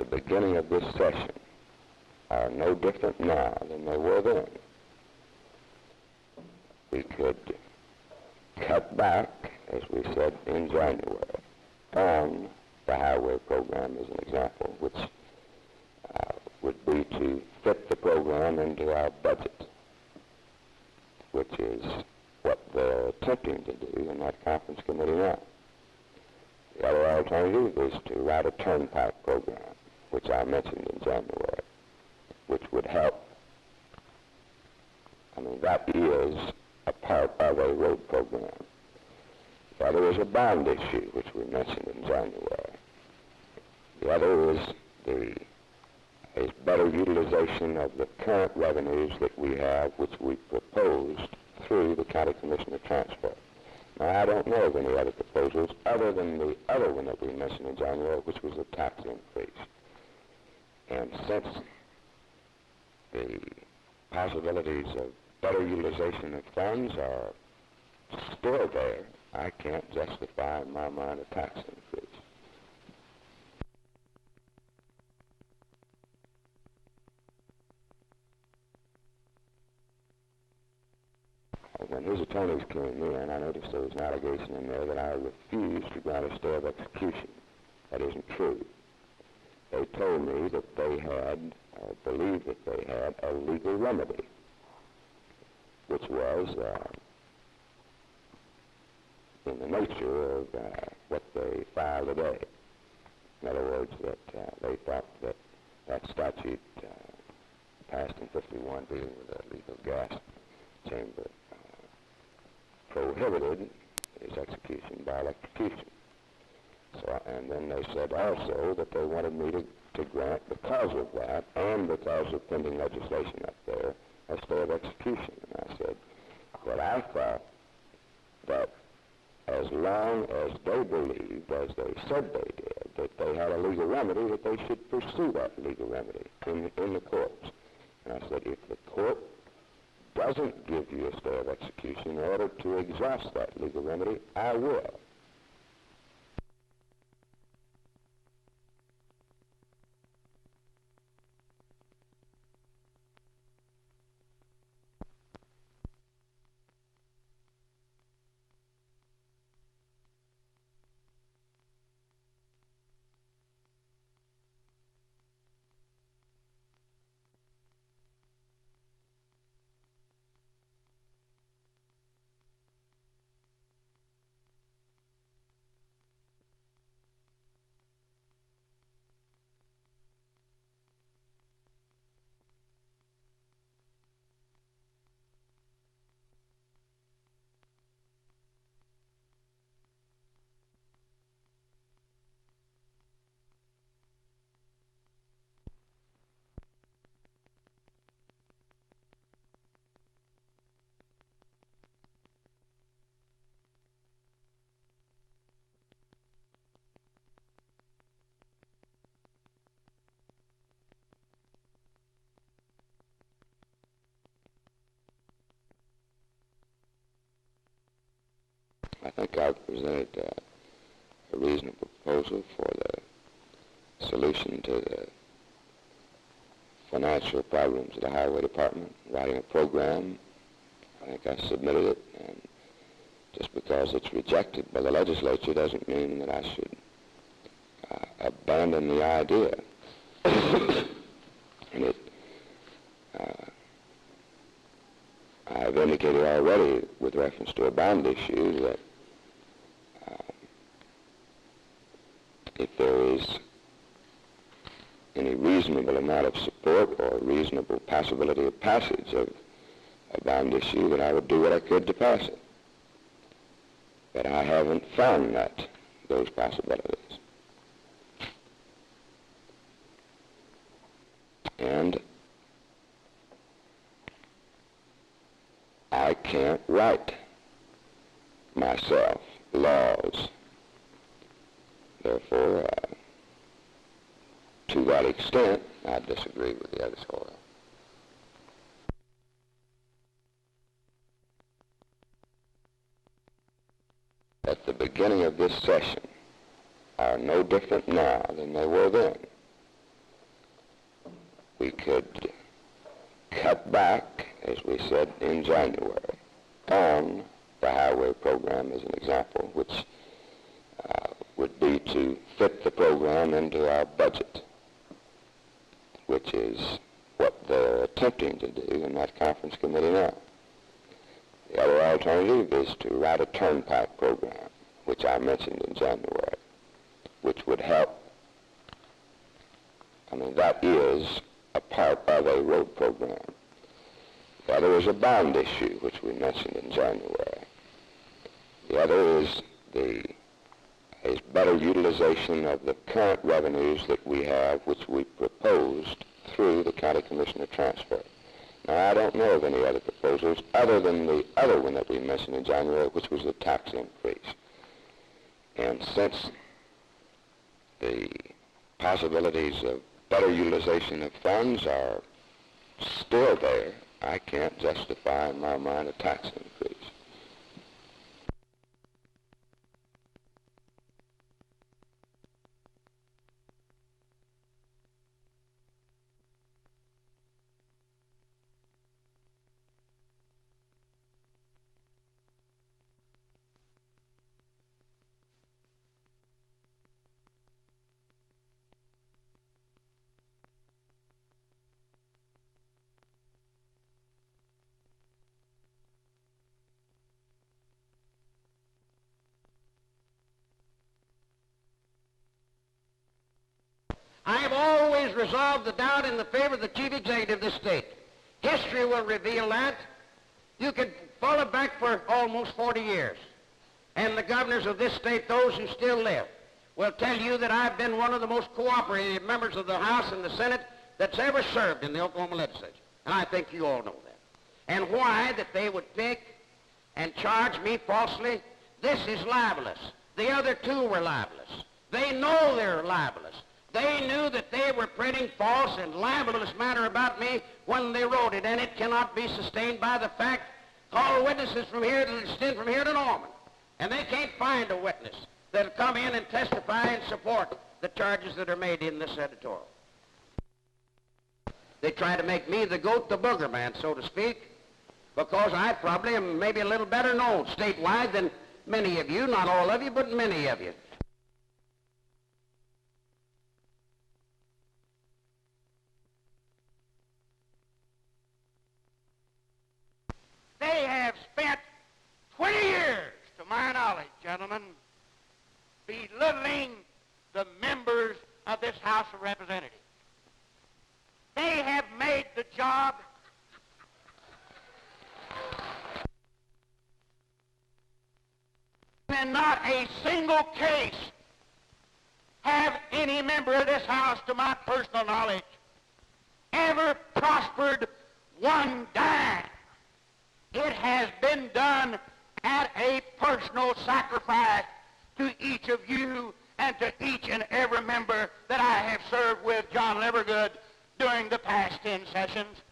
beginning of this session are no different now than they were then. We could cut back, as we said in January, on the highway program as an example, which would be to fit the program into our budget, which is what they're attempting to do in that conference committee now. The other alternative is to write a turnpike program, which I mentioned in January, which would help. I mean, that is a part of a road program. The other is a bond issue, which we mentioned in January. The other is better utilization of the current revenues that we have, which we proposed through the County Commission of Transport. Now, I don't know of any other proposals other than the other one that we mentioned in January, which was a tax increase. And since the possibilities of better utilization of funds are still there, I can't justify in my mind a tax increase. When his attorneys came in, I noticed there was an allegation in there that I refused to grant a stay of execution. That isn't true. They told me that they had, or believed that they had, a legal remedy, which was in the nature of what they filed today. In other words, that they thought that that statute passed in 51 dealing with a legal gas chamber prohibited his execution by electrocution. So, and then they said also that they wanted me to grant, because of that, and because of pending legislation up there, a stay of execution. And I said, well, I thought that as long as they believed, as they said they did, that they had a legal remedy, that they should pursue that legal remedy in the courts. And I said, if the court doesn't give you a stay of execution in order to exhaust that legal remedy, I will. I think I've presented a reasonable proposal for the solution to the financial problems of the Highway Department, writing a program. I think I submitted it, and just because it's rejected by the legislature doesn't mean that I should abandon the idea. And I have indicated already with reference to a bond issue that if there is any reasonable amount of support or reasonable possibility of passage of a bond issue, that I would do what I could to pass it. But I haven't found those possibilities. And I can't write myself laws. Therefore, to that extent, I disagree with the editorial. At the beginning of this session are no different now than they were then. we could cut back, as we said in January, on the highway program as an example, which would be to fit the program into our budget, which is what they're attempting to do in that conference committee now. The other alternative is to write a turnpike program, which I mentioned in January, which would help. I mean, that is a part of a road program. The other is a bond issue, which we mentioned in January. The other is better utilization of the current revenues that we have, which we proposed through the county commissioner transfer. Now, I don't know of any other proposals other than the other one that we mentioned in January, which was the tax increase. And since the possibilities of better utilization of funds are still there, I can't justify in my mind a tax increase. I have always resolved the doubt in the favor of the chief executive of the state. History will reveal that. You could follow back for almost 40 years. And the governors of this state, those who still live, will tell you that I've been one of the most cooperative members of the House and the Senate that's ever served in the Oklahoma legislature. And I think you all know that. And why that they would pick and charge me falsely, this is libelous. The other two were libelous. They know they're libelous. They knew that they were printing false and libelous matter about me when they wrote it, and it cannot be sustained by the fact all witnesses from here to extend from here to Norman. And they can't find a witness that'll come in and testify and support the charges that are made in this editorial. They try to make me the goat, the booger man, so to speak, because I probably am maybe a little better known statewide than many of you, not all of you, but many of you. They have spent 20 years, to my knowledge, gentlemen, belittling the members of this House of Representatives. They have made the job and not a single case have any member of this House, to my personal knowledge, ever prospered one dime. It has been done at a personal sacrifice to each of you and to each and every member that I have served with, John Livergood, during the past 10 sessions.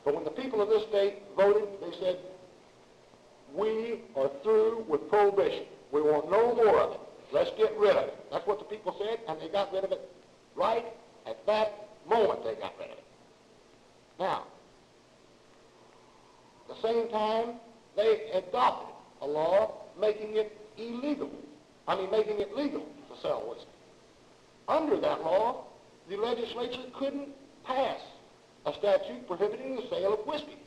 But when the people of this state voted, they said, we are through with prohibition. We want no more of it. Let's get rid of it. That's what the people said, and they got rid of it right at that moment. They got rid of it. Now, at the same time, they adopted a law making it illegal. Making it legal to sell whiskey. Under that law, the legislature couldn't pass a statute prohibiting the sale of whiskey,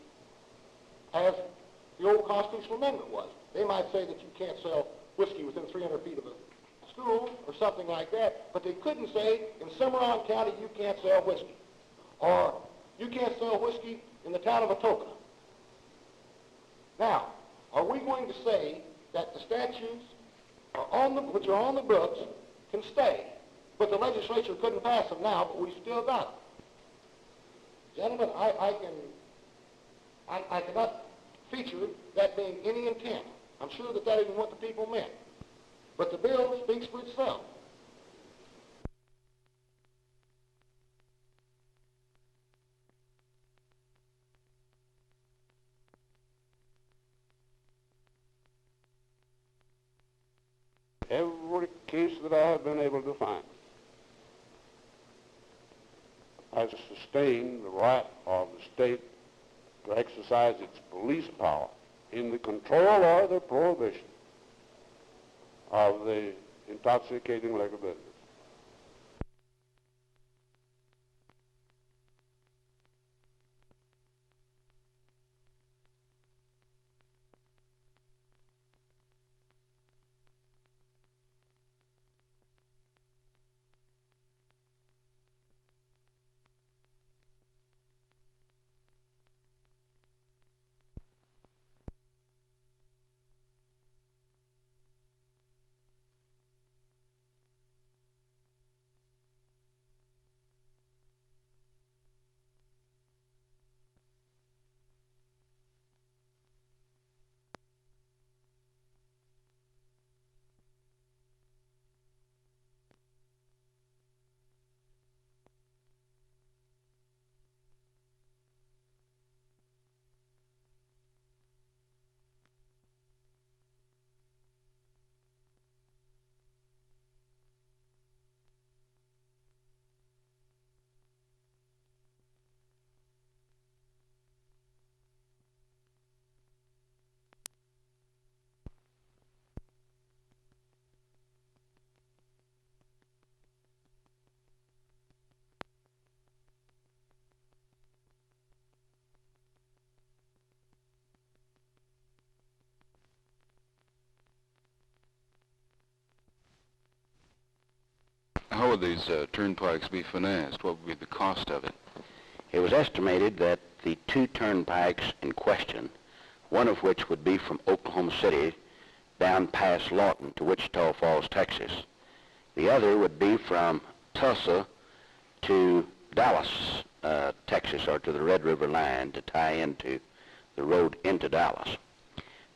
as the old constitutional amendment was. They might say that you can't sell whiskey within 300 feet of a school or something like that, but they couldn't say in Cimarron County you can't sell whiskey, or you can't sell whiskey in the town of Atoka. Now, are we going to say that the statutes which are on the books can stay. But the legislature couldn't pass them now, but we still got them. Gentlemen, I cannot feature that being any intent. I'm sure that isn't what the people meant. But the bill speaks for itself. Every case that I have been able to find has sustained the right of the state to exercise its police power in the control or the prohibition of the intoxicating liquor business. How would these turnpikes be financed? What would be the cost of it? It was estimated that the two turnpikes in question, one of which would be from Oklahoma City down past Lawton to Wichita Falls, Texas. The other would be from Tulsa to Dallas, Texas, or to the Red River line to tie into the road into Dallas.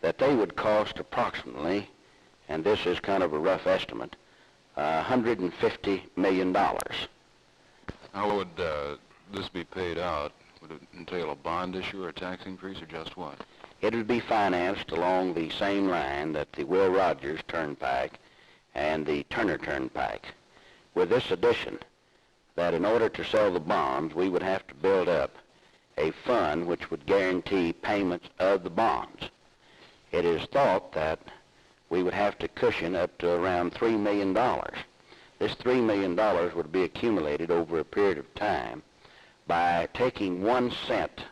That they would cost approximately, and this is kind of a rough estimate, $150 million. How would this be paid out? Would it entail a bond issue or a tax increase, or just what? It would be financed along the same line that the Will Rogers Turnpike and the Turner Turnpike, with this addition, that in order to sell the bonds, we would have to build up a fund which would guarantee payments of the bonds. It is thought that we would have to cushion up to around $3 million. This $3 million would be accumulated over a period of time by taking 1 cent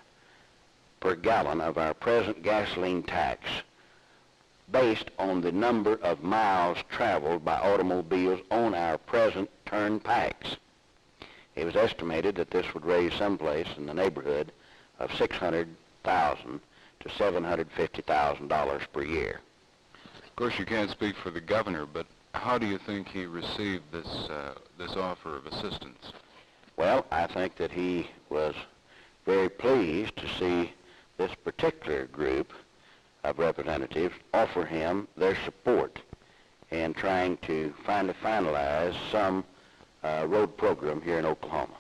per gallon of our present gasoline tax based on the number of miles traveled by automobiles on our present turnpikes. It was estimated that this would raise someplace in the neighborhood of $600,000 to $750,000 per year. Of course, you can't speak for the governor, but how do you think he received this offer of assistance? Well, I think that he was very pleased to see this particular group of representatives offer him their support in trying to finally finalize some road program here in Oklahoma.